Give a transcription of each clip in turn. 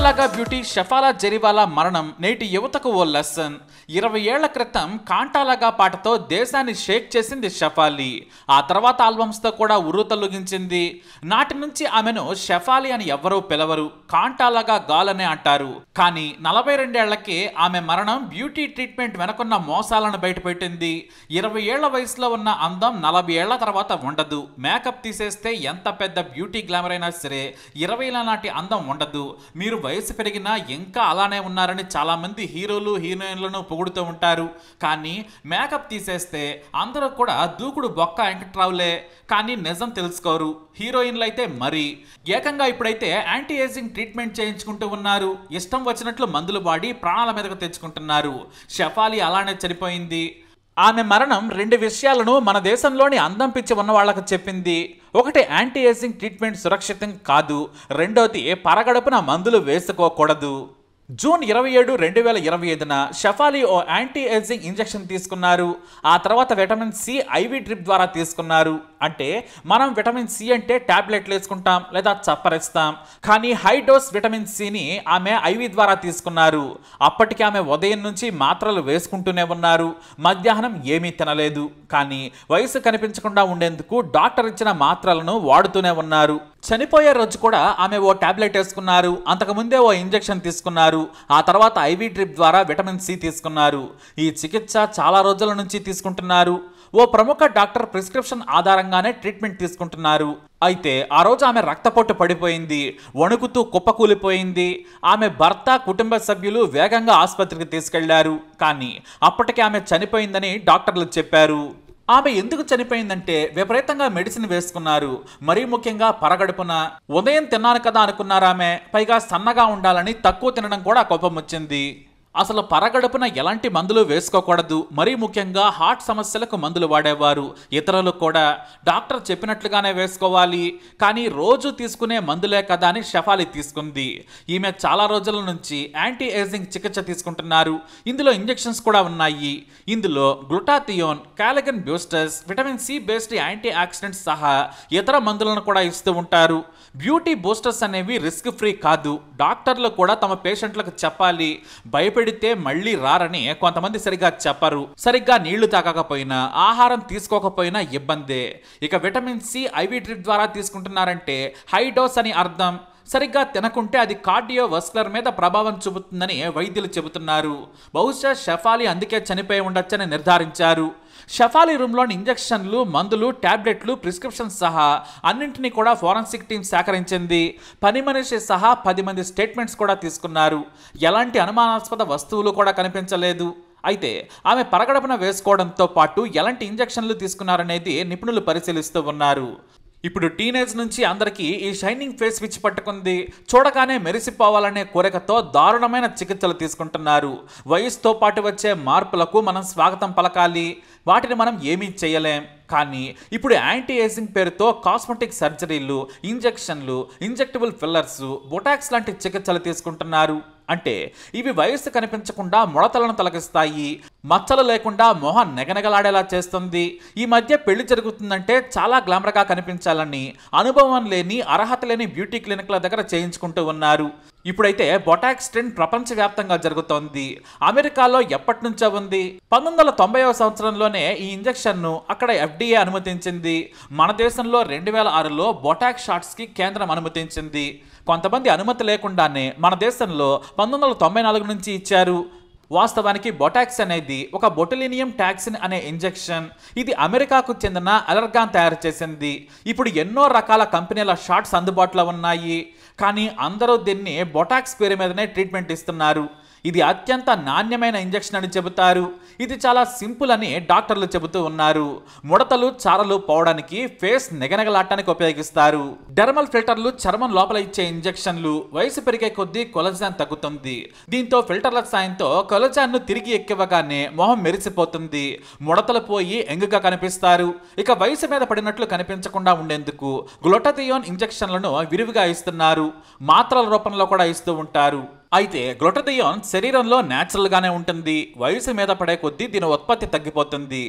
కాంటాలాగా beauty షఫాలా Jariwala మరణం నేటి యువతకు ఓ లెసన్. 20 ఏళ్ల క్రితం కాంటాలాగా పాటతో దేశాన్ని షేక్ చేసింది షఫాలి. ఆ తర్వాత ఆల్బమ్స్తో కూడా ఉర్రూతలూగించింది. నాటి నుంచి ఆమెను షఫాలి అని ఎవ్వరూ పిలవరు, కాంటాలాగా గాల్ అనే అంటారు. కానీ 42 ఏళ్లకే ఆమె మరణం బ్యూటీ ట్రీట్మెంట్ వెనకున్న మోసాలను బయటపెట్టింది. 20 ఏళ్ల వయసులో ఉన్న అందం 40 ఏళ్ల తర్వాత ఉండదు. మేకప్ తీసేస్తే ఎంత పెద్ద బ్యూటీ గ్లామర్ అయినా సరే 20ల నాటి అందం ఉండదు. మీరు వయసు పెరిగినా ఇంకా అలానే ఉన్నారని చాలా మంది హీరోలు హీరోయిన్లను పొగుడుతూ ఉంటారు. కానీ మేకప్ తీసేస్తే అందరూ కూడా దూకుడు బొక్క వెంకట్రావులే. కానీ నిజం తెలుసుకోరు. హీరోయిన్లు అయితే మరి ఏకంగా ఇప్పుడైతే యాంటీ ఏజింగ్ ట్రీట్మెంట్ చేయించుకుంటూ ఉన్నారు. ఇష్టం వచ్చినట్లు మందులు వాడి ప్రాణాల మీదకు తెచ్చుకుంటున్నారు. షఫాలి అలానే చనిపోయింది. ఆమె మరణం 2 విషయాలను మన దేశంలోని అందం పిచ్చి ఉన్న వాళ్లకు చెప్పింది. ఒకటి, యాంటీ ఏజింగ్ ట్రీట్మెంట్ సురక్షితం కాదు. రెండోది, పరగడుపున మందులు వేసుకోకూడదు. జూన్ 27, 2025న షఫాలి ఓ యాంటీ ఏజింగ్ ఇంజెక్షన్ తీసుకున్నారు. ఆ తర్వాత విటమిన్ సి ఐవి డ్రిప్ ద్వారా తీసుకున్నారు. అంటే మనం విటమిన్ సి అంటే టాబ్లెట్లు వేసుకుంటాం లేదా చప్పరిస్తాం. కానీ హై డోస్ విటమిన్ సిని ఆమె ఐవి ద్వారా తీసుకున్నారు. అప్పటికి ఆమె ఉదయం నుంచి మాత్రలు వేసుకుంటూనే ఉన్నారు. మధ్యాహ్నం ఏమీ తినలేదు. కానీ వయసు కనిపించకుండా ఉండేందుకు డాక్టర్ ఇచ్చిన మాత్రలను వాడుతూనే ఉన్నారు. చనిపోయే రోజు కూడా ఆమె ఓ టాబ్లెట్ వేసుకున్నారు. అంతకుముందే ఓ ఇంజెక్షన్ తీసుకున్నారు. ఆ తర్వాత ఐవి డ్రిప్ ద్వారా విటమిన్ సి తీసుకున్నారు. ఈ చికిత్స చాలా రోజుల నుంచి తీసుకుంటున్నారు. ఓ ప్రముఖ డాక్టర్ ప్రిస్క్రిప్షన్ ఆధారంగానే ట్రీట్మెంట్ తీసుకుంటున్నారు. అయితే ఆ రోజు ఆమె రక్తపోటు పడిపోయింది. వణుకుతూ కుప్పకూలిపోయింది. ఆమె భర్త, కుటుంబ సభ్యులు వేగంగా ఆసుపత్రికి తీసుకెళ్లారు. కానీ అప్పటికే ఆమె చనిపోయిందని డాక్టర్లు చెప్పారు. ఆమె ఎందుకు చనిపోయిందంటే విపరీతంగా మెడిసిన్ వేసుకున్నారు. మరీ ముఖ్యంగా పరగడుపున. ఉదయం తిన్నాను కదా అనుకున్నారామె. పైగా సన్నగా ఉండాలని తక్కువ తినడం కూడా కోపం వచ్చింది. అసలు పరగడుపున ఎలాంటి మందులు వేసుకోకూడదు. మరీ ముఖ్యంగా హార్ట్ సమస్యలకు మందులు వాడేవారు. ఇతరులు కూడా డాక్టర్ చెప్పినట్లుగానే వేసుకోవాలి. కానీ రోజు తీసుకునే మందులే కదా అని షఫాలి తీసుకుంది. ఈమె చాలా రోజుల నుంచి యాంటీ ఏజింగ్ చికిత్స తీసుకుంటున్నారు. ఇందులో ఇంజెక్షన్స్ కూడా ఉన్నాయి. ఇందులో glutathione, collagen boosters, vitamin C based antioxidants సహా ఇతర మందులను కూడా ఇస్తూ ఉంటారు. బ్యూటీ బూస్టర్స్ అనేవి రిస్క్ ఫ్రీ కాదు. డాక్టర్లు కూడా తమ పేషెంట్లకు చెప్పాలి. భయపెడితే మళ్ళీ రారని కొంతమంది సరిగ్గా చెప్పరు. సరిగ్గా నీళ్లు తాగకపోయినా, ఆహారం తీసుకోకపోయినా ఇబ్బందే. ఇక విటమిన్ సి ఐవి డ్రిప్ ద్వారా తీసుకుంటున్నారంటే హై డోస్ అని అర్థం. సరిగ్గా తినకుంటే అది కార్డియోవాస్కులర్ మీద ప్రభావం చూపుతుందని వైద్యులు చెబుతున్నారు. బహుశా షఫాలి అందుకే చనిపోయి ఉండొచ్చని నిర్ధారించారు. షఫాలి రూమ్లోని ఇంజెక్షన్లు, మందులు, టాబ్లెట్లు, ప్రిస్క్రిప్షన్స్ సహా అన్నింటినీ కూడా ఫోరెన్సిక్ టీం సేకరించింది. పని మనిషి సహా 10 మంది స్టేట్మెంట్స్ కూడా తీసుకున్నారు. ఎలాంటి అనుమానాస్పద వస్తువులు కూడా కనిపించలేదు. అయితే ఆమె పరగడపున వేసుకోవడంతో పాటు ఎలాంటి ఇంజెక్షన్లు తీసుకున్నారనేది నిపుణులు పరిశీలిస్తూ ఉన్నారు. ఇప్పుడు టీనేజ్ నుంచి అందరికీ ఈ షైనింగ్ ఫేస్ విచ్ పట్టుకుంది. చూడగానే మెరిసిపోవాలనే కోరికతో దారుణమైన చికిత్సలు తీసుకుంటున్నారు. వయసుతో పాటు వచ్చే మార్పులకు మనం స్వాగతం పలకాలి. వాటిని మనం ఏమీ చేయలేం. కానీ ఇప్పుడు యాంటీ ఏజింగ్ పేరుతో కాస్మెటిక్ సర్జరీలు, ఇంజెక్షన్లు, ఇంజెక్టబుల్ ఫిల్లర్స్, బొటాక్స్ లాంటి చికిత్సలు తీసుకుంటున్నారు. అంటే ఇవి వయస్సు కనిపించకుండా ముడతలను తొలగిస్తాయి. మచ్చలు లేకుండా మొహం నెగనెగలాడేలా చేస్తుంది. ఈ మధ్య పెళ్లి జరుగుతుందంటే చాలా గ్లామర్గా కనిపించాలని అనుభవం లేని, అర్హత లేని బ్యూటీ క్లినిక్ల దగ్గర చేయించుకుంటూ ఉన్నారు. ఇప్పుడైతే బొటాక్స్ ట్రెండ్ ప్రపంచవ్యాప్తంగా జరుగుతోంది. అమెరికాలో ఎప్పటి నుంచో ఉంది. 1990వ సంవత్సరంలోనే ఈ ఇంజెక్షన్ను అక్కడ FDA అనుమతించింది. మన దేశంలో 2006లో బొటాక్స్ షాట్స్కి కేంద్రం అనుమతించింది. కొంతమంది అనుమతి లేకుండానే మన దేశంలో 1994 నుంచి ఇచ్చారు. వాస్తవానికి బొటాక్స్ అనేది ఒక బొటులినియం టాక్సిన్ అనే ఇంజెక్షన్. ఇది అమెరికాకు చెందిన అలర్గాన్ తయారు చేసింది. ఇప్పుడు ఎన్నో రకాల కంపెనీల షాట్స్ అందుబాటులో ఉన్నాయి. కానీ అందరూ దీన్ని బొటాక్స్ పేరు మీదనే ట్రీట్మెంట్ ఇస్తున్నారు. ఇది అత్యంత నాణ్యమైన ఇంజెక్షన్ అని చెబుతారు. ఇది చాలా సింపుల్ అని డాక్టర్లు చెబుతూ ఉన్నారు. ముడతలు, చారలు పోవడానికి, ఫేస్ నెగనెగలాటానికి ఉపయోగిస్తారు. డెర్మల్ ఫిల్టర్లు చర్మం లోపల ఇచ్చే ఇంజెక్షన్లు. వయసు పెరిగే కొద్దీ కొలజాన్ తగ్గుతుంది. దీంతో ఫిల్టర్ల సాయంతో కొలజాన్ను తిరిగి ఎక్కివ్వగానే మొహం మెరిసిపోతుంది. ముడతలు పోయి ఎంగుగా కనిపిస్తారు. ఇక వయసు మీద పడినట్లు కనిపించకుండా ఉండేందుకు గ్లూటాథియోన్ ఇంజెక్షన్లను విరివిగా ఇస్తున్నారు. మాత్రల రూపంలో కూడా ఇస్తూ ఉంటారు. అయితే గ్లూటథియోన్ శరీరంలో న్యాచురల్ గానే ఉంటుంది. వయసు మీద పడే కొద్దీ దీని ఉత్పత్తి తగ్గిపోతుంది.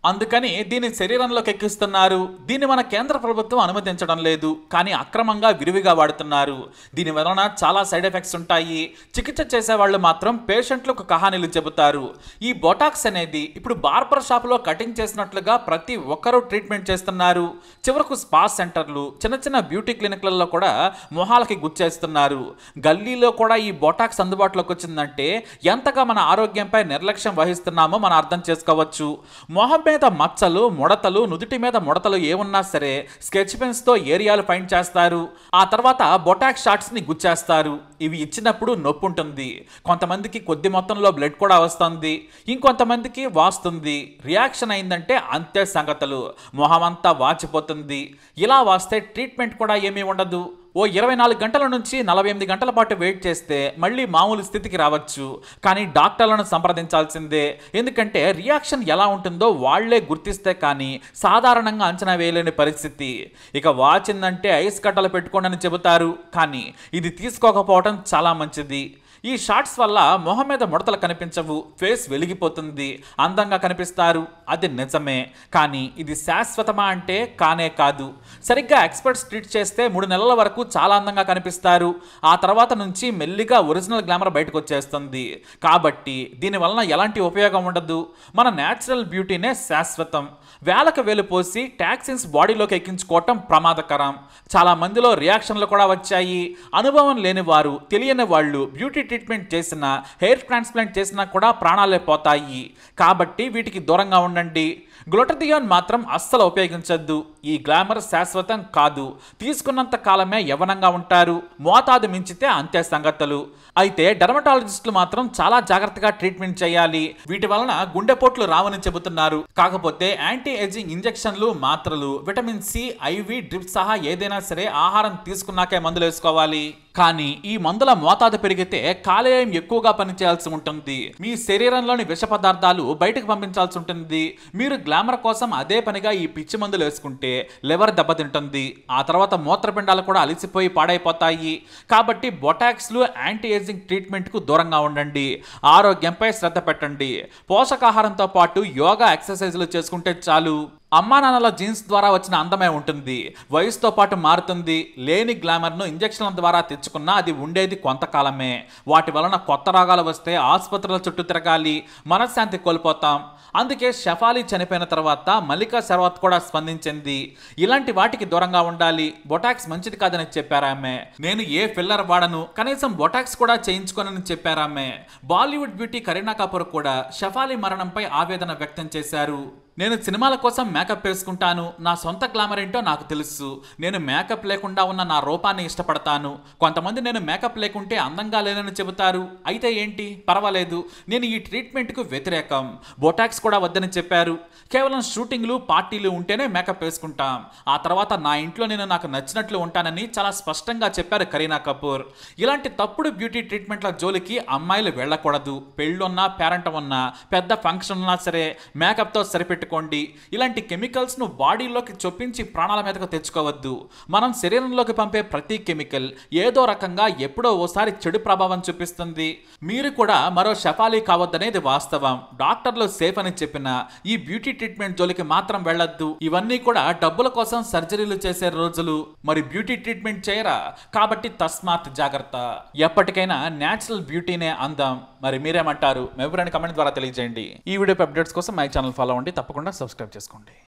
అందుకని దీని శరీరంలోకి ఎక్కిస్తున్నారు. దీన్ని మన కేంద్ర ప్రభుత్వం అనుమతించడం లేదు, కానీ అక్రమంగా విరివిగా వాడుతున్నారు. దీని వలన చాలా సైడ్ ఎఫెక్ట్స్ ఉంటాయి. చికిత్స చేసే వాళ్ళు మాత్రం పేషెంట్లకు కహానీలు చెబుతారు. ఈ బొటాక్స్ అనేది ఇప్పుడు బార్బర్ షాప్లో కటింగ్ చేసినట్లుగా ప్రతి ఒక్కరూ ట్రీట్మెంట్ చేస్తున్నారు. చివరకు స్పా సెంటర్లు, చిన్న చిన్న బ్యూటీ క్లినిక్లలో కూడా మొహాలకి గుచ్చేస్తున్నారు. గల్లీలో కూడా ఈ బొటాక్స్ అందుబాటులోకి వచ్చిందంటే ఎంతగా మన ఆరోగ్యంపై నిర్లక్ష్యం వహిస్తున్నామో మనం అర్థం చేసుకోవచ్చు. మొహం మీద మచ్చలు, ముడతలు, నుదుటి మీద ముడతలు ఏమున్నా సరే స్కెచ్ పెన్స్ తో ఏరియాలు ఫైండ్ చేస్తారు. ఆ తర్వాత బొటాక్స్ షాట్స్ ని గుచ్చేస్తారు. ఇవి ఇచ్చినప్పుడు నొప్పి ఉంటుంది. కొంతమందికి కొద్ది మొత్తంలో బ్లడ్ కూడా వస్తుంది, ఇంకొంతమందికి వాస్తుంది. రియాక్షన్ అయిందంటే అంతే సంగతులు, మొహం అంతా వాచిపోతుంది. ఇలా వాస్తే ట్రీట్మెంట్ కూడా ఏమీ ఉండదు. ఓ 24 గంటల నుంచి 48 గంటల పాటు వెయిట్ చేస్తే మళ్ళీ మామూలు స్థితికి రావచ్చు. కానీ డాక్టర్లను సంప్రదించాల్సిందే. ఎందుకంటే రియాక్షన్ ఎలా ఉంటుందో వాళ్లే గుర్తిస్తే కానీ సాధారణంగా అంచనా వేయలేని పరిస్థితి. ఇక వాచిందంటే ఐస్ కట్టలు పెట్టుకోండి అని చెబుతారు, కానీ ఇది తీసుకోకపోవడం చాలా మంచిది. ఈ షార్ట్స్ వల్ల మొహం మీద ముడతలు కనిపించవు, ఫేస్ వెలిగిపోతుంది, అందంగా కనిపిస్తారు. అది నిజమే, కానీ ఇది శాశ్వతమా అంటే కానే కాదు. సరిగ్గా ఎక్స్పర్ట్స్ ట్రీట్ చేస్తే 3 నెలల వరకు చాలా అందంగా కనిపిస్తారు. ఆ తర్వాత నుంచి మెల్లిగా ఒరిజినల్ గ్లామర్ బయటకు వచ్చేస్తుంది. కాబట్టి దీనివలన ఎలాంటి ఉపయోగం ఉండదు. మన న్యాచురల్ బ్యూటీనే శాశ్వతం. వేలకు వేలు పోసి టాక్సిన్స్ బాడీలోకి ఎక్కించుకోవటం ప్రమాదకరం. చాలా మందిలో రియాక్షన్లు కూడా వచ్చాయి. అనుభవం లేని వారు, తెలియని వాళ్ళు బ్యూటీ ట్రీట్మెంట్ చేసినా, హెయిర్ ట్రాన్స్ప్లాంట్ చేసినా కూడా ప్రాణాలే పోతాయి. కాబట్టి వీటికి దూరంగా ఉండండి. గ్లూటథియోన్ మాత్రం అస్సలు ఉపయోగించద్దు. ఈ గ్లామర్ శాశ్వతం కాదు. తీసుకున్నంత కాలమే యవ్వనంగా ఉంటారు. మోతాదు మించితే అంతే సంగతులు. అయితే డెర్మటాలజిస్టులు మాత్రం చాలా జాగ్రత్తగా ట్రీట్మెంట్ చేయాలి. వీటి వలన గుండెపోట్లు రావని చెబుతున్నారు. కాకపోతే యాంటీ ఏజింగ్ ఇంజెక్షన్లు, మాత్రలు, విటమిన్ సి, ఐవి డ్రిప్ సహా ఏదైనా సరే ఆహారం తీసుకున్నాకే మందులు వేసుకోవాలి. కానీ ఈ మందుల మోతాదు పెరిగితే కాలేయం ఎక్కువగా పనిచేయాల్సి ఉంటుంది. మీ శరీరంలోని విష పదార్థాలు బయటకు పంపించాల్సి ఉంటుంది. మీరు గ్లామర్ కోసం అదే పనిగా ఈ పిచ్చి మందులు వేసుకుంటే లివర్ దెబ్బతింటుంది. ఆ తర్వాత మూత్రపిండాలు కూడా అలిసిపోయి పాడైపోతాయి. కాబట్టి బొటాక్స్లు, యాంటీ ఏజింగ్ ట్రీట్మెంట్కు దూరంగా ఉండండి. ఆరోగ్యంపై శ్రద్ధ పెట్టండి. పోషకాహారంతో పాటు యోగా, ఎక్సర్సైజులు చేసుకుంటే చాలు. అమ్మా నాన్నల జీన్స్ ద్వారా వచ్చిన అందమే ఉంటుంది. వయసుతో పాటు మారుతుంది. లేని గ్లామర్ను ఇంజక్షన్ల ద్వారా తెచ్చుకున్నా అది ఉండేది కొంతకాలమే. వాటి వలన కొత్త రోగాలు వస్తే ఆసుపత్రుల చుట్టూ తిరగాలి, మనశ్శాంతి కోల్పోతాం. అందుకే షెఫాలి చనిపోయిన తర్వాత మల్లికా షెరావత్ కూడా స్పందించింది. ఇలాంటి వాటికి దూరంగా ఉండాలి. బొటాక్స్ మంచిది కాదని చెప్పారామె. నేను ఏ ఫిల్లర్ వాడను, కనీసం బొటాక్స్ కూడా చేయించుకోనని చెప్పారామె. బాలీవుడ్ బ్యూటీ కరీనా కపూర్ కూడా షెఫాలి మరణంపై ఆవేదన వ్యక్తం చేశారు. నేను సినిమాల కోసం మేకప్ వేసుకుంటాను. నా సొంత గ్లామర్ ఏంటో నాకు తెలుసు. నేను మేకప్ లేకుండా ఉన్న నా రూపాన్ని ఇష్టపడతాను. కొంతమంది నేను మేకప్ లేకుంటే అందంగా లేనని చెబుతారు. అయితే ఏంటి, పర్వాలేదు. నేను ఈ ట్రీట్మెంట్కు వ్యతిరేకం. బొటాక్స్ కూడా వద్దని చెప్పారు. కేవలం షూటింగ్లు, పార్టీలు ఉంటేనే మేకప్ వేసుకుంటాం. ఆ తర్వాత నా ఇంట్లో నేను నాకు నచ్చినట్లు ఉంటానని చాలా స్పష్టంగా చెప్పారు కరీనా కపూర్. ఇలాంటి తప్పుడు బ్యూటీ ట్రీట్మెంట్ల జోలికి అమ్మాయిలు వెళ్ళకూడదు. పెళ్ళున్నా, పేరెంట్ ఉన్నా, పెద్ద ఫంక్షన్ ఉన్నా సరే మేకప్తో సరిపెట్టుకోండి. ఇలాంటి కెమికల్స్ ను బాడీలోకి చొప్పించి ప్రాణాల మీదకు తెచ్చుకోవద్దు. మనం శరీరంలోకి పంపే ప్రతి కెమికల్ ఏదో రకంగా ఎప్పుడో ఓసారి చెడు ప్రభావం చూపిస్తుంది. మీరు కూడా మరో షెఫాలి కావద్దనేది వాస్తవం. డాక్టర్లు సేఫ్ అని చెప్పినా ఈ బ్యూటీ ట్రీట్మెంట్ జోలికి మాత్రం వెళ్ళొద్దు. ఇవన్నీ కూడా డబ్బుల కోసం సర్జరీలు చేసే రోజులు. మరి బ్యూటీ ట్రీట్మెంట్ చేయరా? కాబట్టి తస్మాత్ జాగ్రత్త. ఎప్పటికైనా న్యాచురల్ బ్యూటీనే అందం. మరి మీరేమంటారు? మీ అభిప్రాయాన్ని కామెంట్ ద్వారా తెలియజేయండి. ఈ వీడియో అప్డేట్స్ కోసం మై ఛానల్ ఫాలో అవ్వండి. తప్పకుండా సబ్స్క్రైబ్ చేసుకోండి.